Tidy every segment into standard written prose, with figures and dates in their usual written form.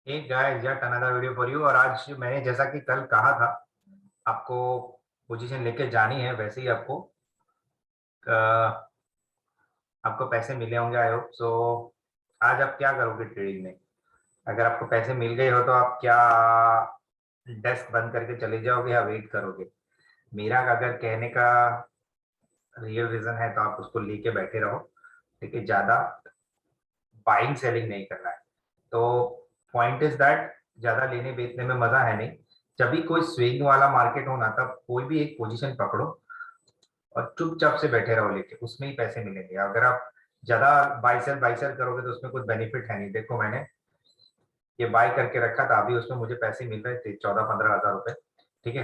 एक guys just another video for you. और आज मैंने जैसा कि कल कहा था आपको पोजीशन लेके जानी है, वैसे ही आपको पैसे मिले होंगे आई होप सो। आज आप क्या करोगे ट्रेडिंग में? अगर आपको पैसे मिल गए हो तो आप क्या डेस्क बंद करके चले जाओगे या वेट करोगे? मेरा अगर कहने का रियल रीजन है तो आप उसको लेके बैठे रहो, लेकिन ज्यादा बाइंग सेलिंग नहीं करना है। तो पॉइंट इज दैट ज्यादा लेने बेचने में मजा है नहीं। जब भी कोई स्विंग वाला मार्केट हो ना, तब कोई भी एक पोजीशन पकड़ो और चुपचाप से बैठे रहो लेके, उसमें ही पैसे मिलेंगे। अगर आप ज्यादा बाई सेल करोगे तो उसमें कुछ बेनिफिट है नहीं। देखो मैंने ये बाय करके रखा था, अभी उसमें मुझे पैसे मिल रहे थे 14-15 हज़ार रुपए। ठीक है,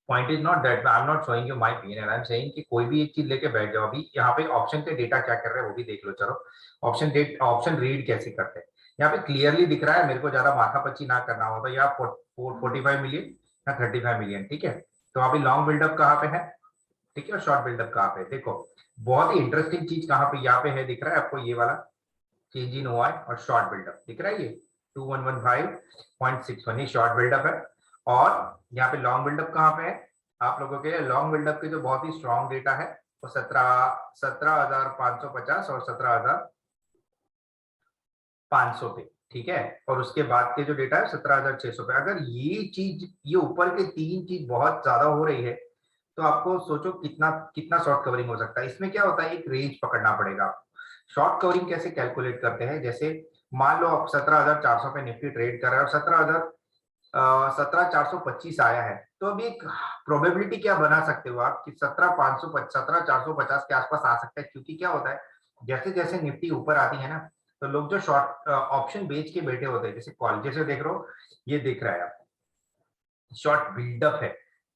point is not that I am not showing you my PNL, I am saying कि कोई भी एक चीज लेके बैठ जाओ। अभी यहाँ पे ऑप्शन के डेटा क्या कर रहे हैं वो भी देख लो। चलो ऑप्शन रीड कैसे करते हैं, यहाँ पे क्लियरली दिख रहा है। मेरे को ज्यादा माथापच्ची ना करना होता, या 45 मिलियन या 35 मिलियन। ठीक है, तो अभी लॉन्ग बिल्डअप कहाँ पे है? ठीक है, और शॉर्ट बिल्डअप कहाँ पे? देखो बहुत ही इंटरेस्टिंग चीज कहाँ पे यहाँ पे है, दिख रहा है आपको ये वाला चेंज इन ओआई और शॉर्ट बिल्डअप दिख रहा है। ये 2115.61 ये शॉर्ट बिल्डअप है। और यहाँ पे लॉन्ग बिल्डअप कहाँ पे है? आप लोगों के लॉन्ग बिल्डअप के जो बहुत ही स्ट्रॉन्ग डेटा है वो 17,550 और 17,500 पे। ठीक है, और उसके बाद के जो डेटा है 17,600 पे। अगर ये चीज, ये ऊपर के तीन चीज बहुत ज्यादा हो रही है तो आपको सोचो कितना कितना शॉर्ट कवरिंग हो सकता है। इसमें क्या होता है, एक रेंज पकड़ना पड़ेगा आपको। शॉर्ट कवरिंग कैसे कैलकुलेट करते हैं? जैसे मान लो आप 17,400 पे निफ्टी ट्रेड कर रहे हैं और 17,425 आया है, तो अभी एक प्रोबेबिलिटी क्या बना सकते हो आप कि 17,450 के आसपास आ सकता है। क्योंकि क्या होता है, जैसे जैसे निफ्टी ऊपर आती है ना, तो लोग जो शॉर्ट ऑप्शन बेच के बैठे होते हैं, जैसे कॉल जैसे देख रहे हो, ये दिख रहा है आपको शॉर्ट बिल्डअप है।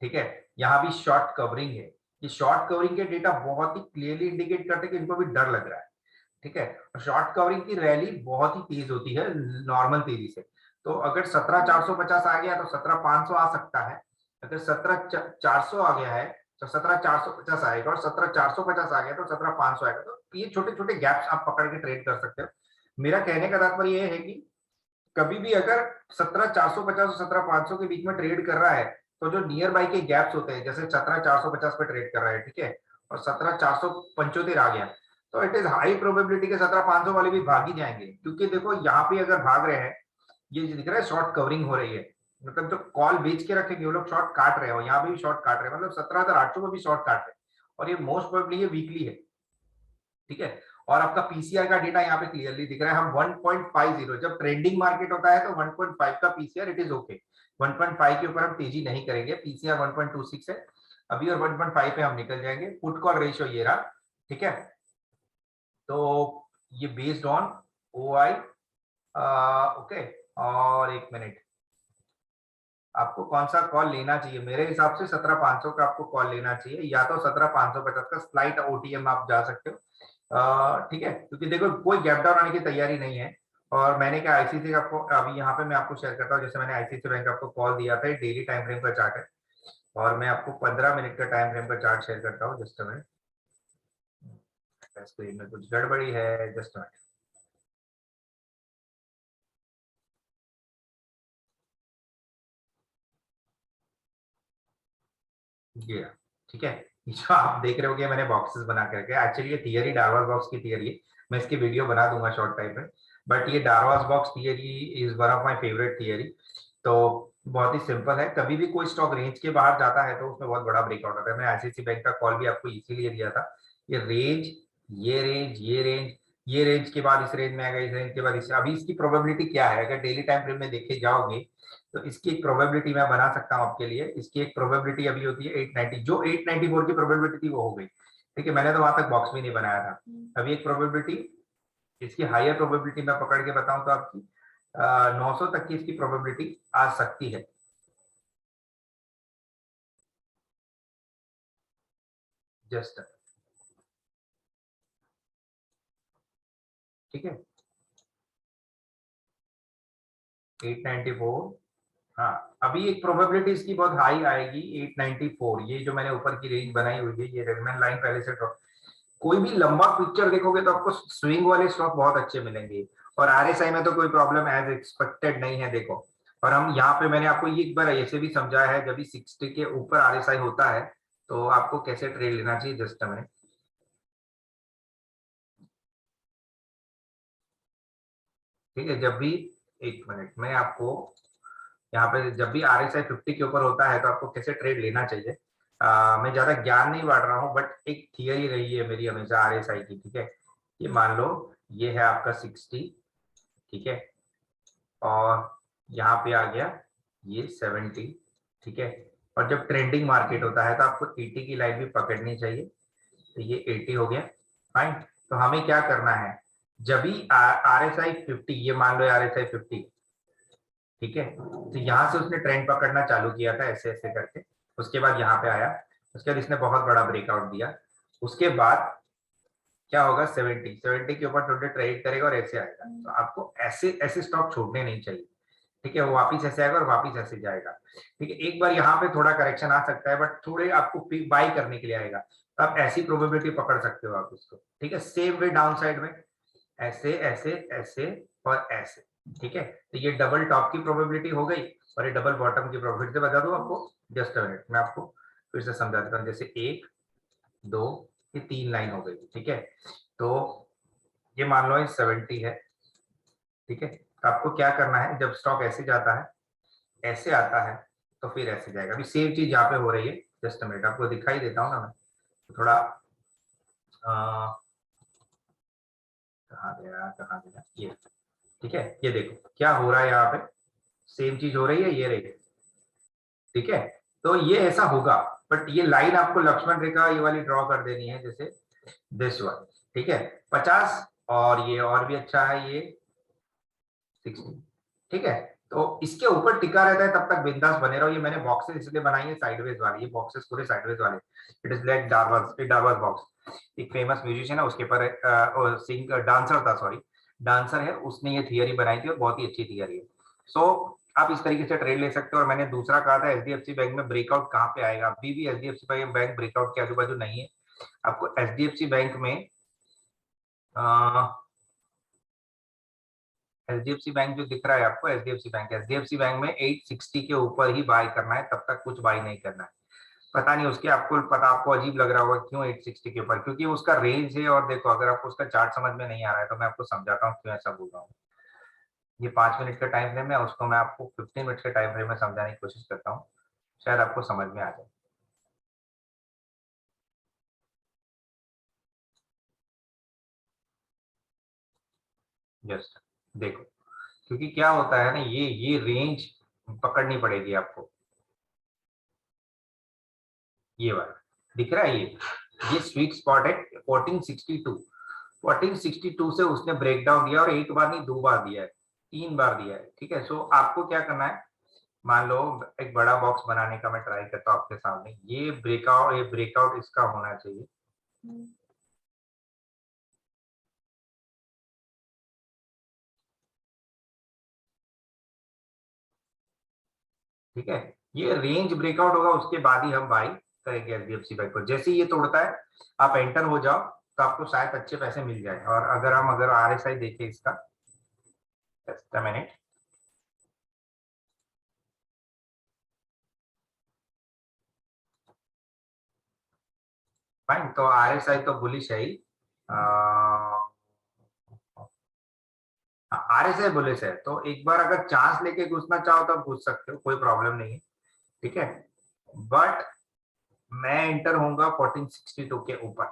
ठीक है, यहाँ भी शॉर्ट कवरिंग है। ये शॉर्ट कवरिंग के डेटा बहुत ही क्लियरली इंडिकेट करते हैं कि इनको भी डर लग रहा है। ठीक है, और शॉर्ट कवरिंग की रैली बहुत ही तेज होती है नॉर्मल तेजी से। तो अगर 17,450 आ गया तो 17,500 आ सकता है। अगर 17,400 आ गया है तो 17,450 आएगा, और 17,450 आ गया तो 17,500 आएगा। तो ये छोटे छोटे गैप्स आप पकड़ के ट्रेड कर सकते हो। मेरा कहने का तात्पर्य यह है कि कभी भी अगर 17,450 और 17,500 के बीच में ट्रेड कर रहा है, तो जो नियर बाई के गैप्स होते हैं, जैसे 17,450 पे ट्रेड कर रहा है, ठीक है, और 17,475 आ गया, तो इट इज हाई प्रोबेबिलिटी के 17,500 वाले भी भाग ही जाएंगे। क्योंकि देखो यहाँ पे अगर भाग रहे हैं, ये दिख रहा है शॉर्ट कवरिंग हो रही है, मतलब जो कॉल बेच के रखेंगे वो लोग शॉर्ट काट रहे हो, यहाँ पे भी शॉर्ट काट रहे हैं, मतलब 17,800 में भी शॉर्ट काट रहे हैं। और ये मोस्ट प्रोबेबली ये वीकली है। ठीक है, और आपका पीसीआर का डेटा यहाँ पे क्लियरली दिख रहा है। हम 1.50, जब ट्रेंडिंग मार्केट होता है तो 1.5 का पीसीआर इट इज ओके। 1.5 के ऊपर हम तेजी नहीं करेंगे, पीसीआर 1.26 है अभी, और 1.5 पे हम निकल जाएंगे। पुट कॉल रेशियो ये रहा। ठीक है, तो ये based on O I. Okay, और एक मिनट, आपको कौन सा कॉल लेना चाहिए? मेरे हिसाब से 17,500 का आपको कॉल लेना चाहिए, या तो 17,550 का स्लाइट ओटीएम आप जा सकते हो। ठीक है, क्योंकि देखो कोई गैप डाउन आने की तैयारी नहीं है। और मैंने क्या आईसीसी आपको अभी यहाँ पे मैं आपको शेयर करता हूँ, जैसे मैंने आईसीसी बैंक आपको कॉल दिया था, डेली टाइम फ्रेम का चार्ट है, और मैं आपको 15 मिनट का टाइम फ्रेम का चार्ट शेयर करता हूँ। जस्ट मिनट, स्क्रीन में कुछ गड़बड़ी है, जस्ट मिनट। ये ठीक है, ये जो आप देख रहे हो कि मैंने बॉक्सेस बना करके, एक्चुअली ये थियरी डारवास बॉक्स की थियरी है। मैं इसकी वीडियो बना दूंगा शॉर्ट टाइम में। बट ये Darvas box theory is one of my favourite theory. तो बहुत ही सिंपल है, कभी भी कोई स्टॉक रेंज के बाहर जाता है तो उसमें बहुत बड़ा ब्रेकआउट आता है। मैं आईसीआईसी बैंक का कॉल भी आपको इसीलिए दिया था। ये रेंज, ये रेंज, ये रेंज, ये रेंज के बाद इस रेंज में आएगा, इस रेंज के बाद इस, अभी इसकी प्रोबेबिलिटी क्या है? अगर डेली टाइम फ्रेम में देखे जाओगे तो इसकी एक प्रोबेबिलिटी मैं बना सकता हूँ आपके लिए। इसकी एक प्रोबेबिलिटी अभी होती है 890, जो 894 की प्रोबेबिलिटी थी वो हो गई। ठीक है, मैंने तो वहां तक बॉक्स भी नहीं बनाया था। अभी एक प्रोबेबिलिटी, इसकी हायर प्रोबेबिलिटी मैं पकड़ के बताऊं तो आपकी 900 तक की इसकी प्रोबेबिलिटी आ सकती है। जस्ट, ठीक है, 894। हाँ, अभी एक प्रोबेबिलिटी इसकी बहुत हाई आएगी 894। ये जो मैंने ऊपर की रेंज बनाई हुई है, ये रेगमेंट लाइन पहले से ड्रॉ। कोई भी लंबा पिक्चर देखोगे तो आपको स्विंग वाले स्टॉक बहुत अच्छे मिलेंगे। और आरएसआई में तो कोई प्रॉब्लम एज एक्सपेक्टेड नहीं है, देखो। और हम यहाँ पे मैंने आपको ये एक बार ऐसे भी समझाया है, जब भी 60 के ऊपर आरएसआई होता है तो आपको कैसे ट्रेड लेना चाहिए। जस्ट मैंने, ठीक है, जब भी, एक मिनट में आपको यहाँ पे, जब भी आरएसआई 50 के ऊपर होता है तो आपको कैसे ट्रेड लेना चाहिए। मैं ज्यादा ज्ञान नहीं बांट रहा हूँ, बट एक थियरी रही है मेरी हमेशा आरएसआई की, ठीक है। ये मान लो ये है आपका 60, ठीक है, और यहाँ पे आ गया ये 70, ठीक है। और जब ट्रेंडिंग मार्केट होता है तो आपको 80 की लाइन भी पकड़नी चाहिए, तो ये 80 हो गया, फाइन। तो हमें क्या करना है, जब भी आर एस आई 50, ये मान लो आर एस आई 50, ठीक है, तो यहाँ से उसने ट्रेंड पकड़ना चालू किया था ऐसे ऐसे करके, उसके बाद यहाँ पे आया, उसके बाद इसने बहुत बड़ा ब्रेकआउट दिया, उसके बाद क्या होगा, 70 के ऊपर थोड़े ट्रेड करेगा और ऐसे आएगा। तो आपको ऐसे ऐसे स्टॉक छोड़ने नहीं चाहिए, ठीक है। वो वापिस ऐसे आएगा और वापिस ऐसे जाएगा, ठीक है। एक बार यहाँ पे थोड़ा करेक्शन आ सकता है, बट थोड़े आपको बाई करने के लिए आएगा, तो आप ऐसी प्रोबेबिलिटी पकड़ सकते हो आप उसको, ठीक है। सेम वे डाउन साइड में ऐसे ऐसे ऐसे और ऐसे, ठीक है। तो ये डबल टॉप की प्रोबेबिलिटी हो गई और ये डबल बॉटम की प्रोबेबिलिटी बता दूं आपको। जस्ट अ मिनट, मैं आपको फिर से समझा देता हूँ। जैसे 1 2 ये 3 लाइन हो गई, ठीक है। तो ये मान लो ये 70 है, ठीक है। तो आपको क्या करना है, जब स्टॉक ऐसे जाता है, ऐसे आता है, तो फिर ऐसे जाएगा। अभी सेम चीज यहाँ पे हो रही है, जस्ट अ मिनट आपको दिखाई देता हूँ ना मैं, तो थोड़ा कहाँ गया ये, ठीक है। ये देखो क्या हो रहा है यहाँ पे, सेम चीज हो रही है, ये रही, ठीक है। तो ये ऐसा होगा, बट ये लाइन आपको लक्ष्मण रेखा ये वाली ड्रॉ कर देनी है, जैसे दिस वन, ठीक है। 50, और ये और भी अच्छा है, ये 60, ठीक है। तो इसके ऊपर टिका रहता है तब तक बिंदास बने रहो। ये मैंने बॉक्सेस इसलिए बनाई है साइडवेज वाली, ये बॉक्सेस पूरे साइडवेज वाले। इट इज लाइक डार्वर्स बॉक्स, एक फेमस म्यूजिशियन है, उसके ऊपर सिंग डांसर था, सॉरी डांसर है, उसने ये थियरी बनाई थी और बहुत ही अच्छी थियरी है। सो आप इस तरीके से ट्रेड ले सकते हो। और मैंने दूसरा कहा था एचडीएफसी बैंक में ब्रेकआउट कहाँ पे आएगा, अभी भी एचडीएफसी बैंक ब्रेकआउट के आजू बाजू नहीं है। आपको एचडीएफसी बैंक में एचडीएफसी बैंक जो दिख रहा है आपको, एचडीएफसी बैंक में 860 के ऊपर ही बाय करना है, तब तक कुछ बाय नहीं करना है। पता नहीं उसके, आपको पता, आपको अजीब लग रहा होगा क्यों 860 के ऊपर, क्योंकि उसका रेंज है। और देखो अगर आपको उसका चार्ट समझ में नहीं आ रहा है तो मैं आपको समझाता हूँ क्यों ऐसा बोल रहा हूँ। ये 5 मिनट का टाइम फ्रेम है, उसको मैं आपको 15 मिनट के टाइम फ्रेम में समझाने की कोशिश करता हूँ, शायद आपको समझ में आ जाए। जस्ट देखो, क्योंकि क्या होता है ना, ये रेंज पकड़नी पड़ेगी आपको। ये वाला दिख रहा है, ये स्वीट स्पॉट है 1462। 1462 से उसने ब्रेक डाउन दिया, और एक बार नहीं 2 बार दिया है, 3 बार दिया है, ठीक है। सो आपको क्या करना है, मान लो एक बड़ा बॉक्स बनाने का मैं ट्राई करता हूँ आपके सामने, ये ब्रेकआउट इसका होना चाहिए, ठीक है। ये रेंज ब्रेकआउट होगा, उसके बाद ही हम बाई करेंगे एचडीएफसी बैंक को। जैसे ही ये तोड़ता है आप एंटर हो जाओ, तो आपको शायद अच्छे पैसे मिल जाए। और अगर आरएसआई देखें इसका, जस्ट अ मिनट, फाइन। तो आरएसआई तो बुलिश है ही, आरएसआई बुलिश है, तो एक बार अगर चांस लेके घुसना चाहो तो आप घुस सकते हो, कोई प्रॉब्लम नहीं है, ठीक है। बट मैं एंटर होऊंगा 1462 के ऊपर,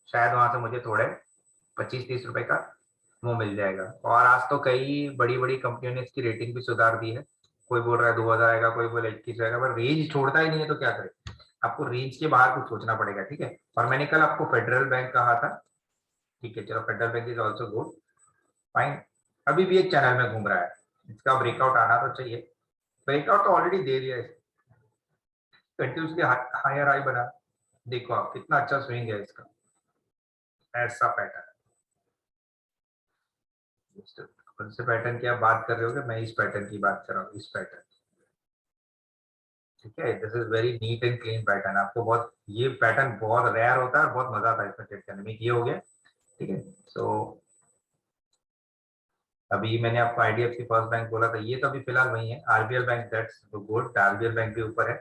शायद वहां से मुझे थोड़े 25-30 रुपए का वो मिल जाएगा। और आज तो कई बड़ी बड़ी कंपनियों ने इसकी रेटिंग भी सुधार दी है, कोई बोल रहा है 2000 आएगा, कोई बोल 21 आएगा, पर रेंज छोड़ता ही नहीं है, तो क्या करें। आपको रेंज के बाहर कुछ सोचना पड़ेगा, ठीक है। और मैंने कल आपको फेडरल बैंक कहा था, ठीक है, चलो federal bank is also good, fine. अभी भी एक चैनल में घूम रहा है, इसका ब्रेकआउट आना तो चाहिए। ब्रेकआउट तो ऑलरेडी दे दिया है, कंटिन्यूसली हायर हाई बना, देखो आप कितना अच्छा स्विंग है इसका, ऐसा पैटर्न। कौन से पैटर्न की आप बात कर रहे हो, मैं इस पैटर्न की बात कर रहा हूँ, इस पैटर्न, ठीक है। This is very neat and clean pattern. आपको बहुत, ये पैटर्न बहुत रेयर होता है और बहुत मजा आता है इसमें ट्रेड करने में। ये हो गया, ठीक है। सो अभी मैंने आपको आईडीएफसी फर्स्ट बैंक बोला था, ये तो अभी फिलहाल वही है। RBL bank, that's good, RBL bank भी ऊपर है,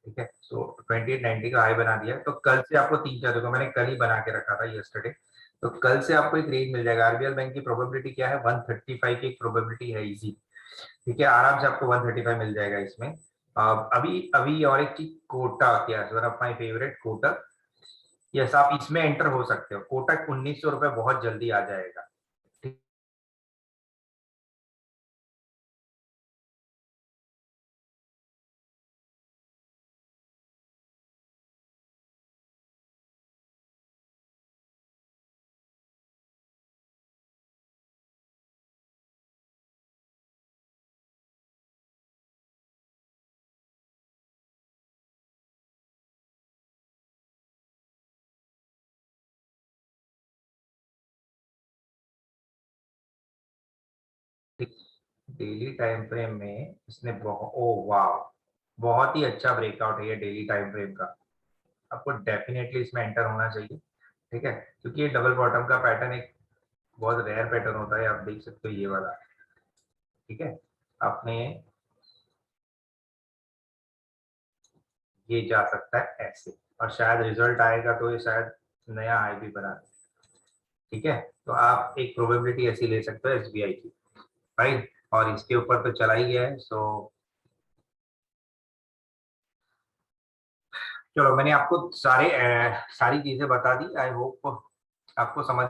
ठीक है। सो 2890 का हाई बना दिया, तो कल से आपको 3-4, देखो मैंने कल ही बना के रखा था यस्टरडे, तो कल से आपको एक रेंज मिल जाएगा। आरबीएल बैंक की प्रोबेबिलिटी क्या है, 135 की एक प्रोबेबिलिटी है इजी, ठीक है, आराम से आपको 135 मिल जाएगा इसमें। अभी अभी और एक चीज, Kotak, yes one of my favourite, Kotak, yes आप इसमें एंटर हो सकते हो। कोटक 1900 रुपए बहुत जल्दी आ जाएगा, ठीक है। डेली टाइम फ्रेम में इसने बहुत, ओ वाह, बहुत ही अच्छा ब्रेकआउट है ये डेली टाइम फ्रेम का, आपको डेफिनेटली इसमें एंटर होना चाहिए, ठीक है, क्योंकि ये डबल बॉटम का पैटर्न एक बहुत रेयर पैटर्न होता है, आप देख सकते हो ये वाला, ठीक है। आपने ये जा सकता है ऐसे, और शायद रिजल्ट आएगा तो ये शायद नया हाई भी बना दे, ठीक है। तो आप एक प्रोबेबिलिटी ऐसी ले सकते हो एसबीआई की, राइट, और इसके ऊपर तो चला ही गया है। सो चलो, मैंने आपको सारी चीजें बता दी, आई होप आपको समझ